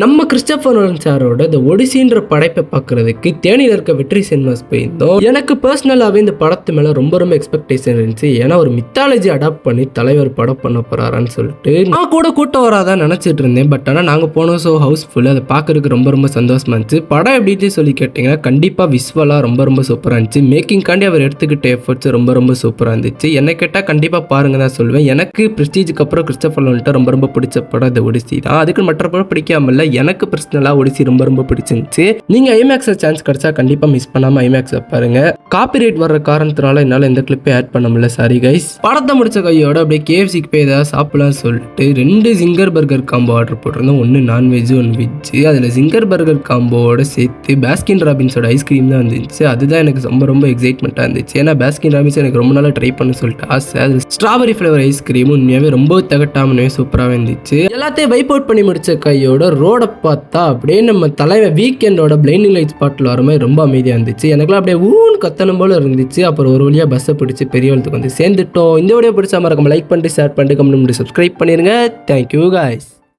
நம்ம Christopher Nolan சாரோட இந்த ஒடிசின்ற படைப்பை பார்க்கறதுக்கு தேனியில் இருக்க வெற்றி சினிமாஸ் போயிருந்தோம். எனக்கு பர்சனலாகவே இந்த படத்து மேலே ரொம்ப எக்ஸ்பெக்டேஷன் இருந்துச்சு. ஏன்னா ஒரு மித்தாலஜி அடாப்ட் பண்ணி தலைவர் படம் பண்ண போறாரான்னு சொல்லிட்டு நான் கூட கூட்டம் வராதான் நினச்சிட்டு இருந்தேன். பட் ஆனால் நாங்கள் போனோம் ஸோ ஹவுஸ்ஃபுல். அதை பார்க்கறதுக்கு ரொம்ப சந்தோஷமா இருந்துச்சு. படம் எப்படி சொல்லி கேட்டிங்கன்னா கண்டிப்பாக விஸ்வலாக ரொம்ப சூப்பராக இருந்துச்சு. மேக்கிங்காண்டி அவர் எடுத்துக்கிட்ட எஃபர்ட்ஸ் ரொம்ப சூப்பராக இருந்துச்சு. என்ன கேட்டால் கண்டிப்பாக பாருங்க தான் சொல்லுவேன். எனக்கு பிரஸ்டீஜுக்கு அப்புறம் கிறிஸ்டோபர் நோலன்ட்ட ரொம்ப பிடிச்ச படம் இந்த ஒடிசி தான். அதுக்கு மற்ற படம் பிடிக்காம எனக்கு பர்சனலாக ஒடிசி ரொம்ப பிடிச்சிருந்துச்சு. நீங்க ஐமேக்ஸ்ல சான்ஸ் கிடைச்சா கண்டிப்பா மிஸ் பண்ணாம ஐமேக்ஸ் பாருங்க. காப்பிரைட் வர்ற காரணத்தினால என்னால இந்த கிளிப்பை ஆட் பண்ண முடியல, சாரி கைஸ். படத்தை முடிச்ச கையோட அப்படியே KFCக்கு போய் ஏதாவது சாப்பிடலாம் சொல்லிட்டு 2 ஜிங்கர் பர்கர் காம்போ ஆர்டர் போட்டிருந்தோம். ஒன்று நான்வெஜ் ஒன்று வெஜ். அதில் ஜிங்கர் பர்கர் காம்போவோட சேர்த்து பாஸ்கின் ராபின்ஸோட ஐஸ்கிரீம் தான் வந்துச்சு. அதுதான் எனக்கு ரொம்ப எக்ஸைட்மெண்ட்டாக இருந்துச்சு. ஏன்னா பாஸ்கின் ராபின்ஸ் எனக்கு ரொம்ப நாளாக ட்ரை பண்ண சொல்லிட்டு ஆசை. அது ஸ்ட்ராபெரி ஃப்ளேவர் ஐஸ்கிரீமும் உண்மையாகவே ரொம்ப தகட்டாமனே சூப்பராகவே இருந்துச்சு. எல்லாத்தையும் வைப் அவுட் பண்ணி முடிச்ச கையோட ரோட பார்த்தா அப்படியே நம்ம தலைவர் வீக்கெண்டோட பிளைண்டிங் லைட் ஸ்பாட்டில் வர மாதிரி ரொம்ப அமைதியாக இருந்துச்சு. எனக்குலாம் அப்படியே ஊன்னு கத்தணும் போல இருந்துச்சு. அப்புறம் ஒரு வழியாக பஸ்ஸை பிடிச்சி பெரியவளத்துக்கு வந்து சேர்ந்துட்டோம். இந்த வீடியோ பிடிச்சா மறக்காம லைக் பண்ணிட்டு ஷேர் பண்ணிட்டு கமெண்ட் பண்ணி சப்ஸ்கிரைப் பண்ணிடுங்க. Thank you guys.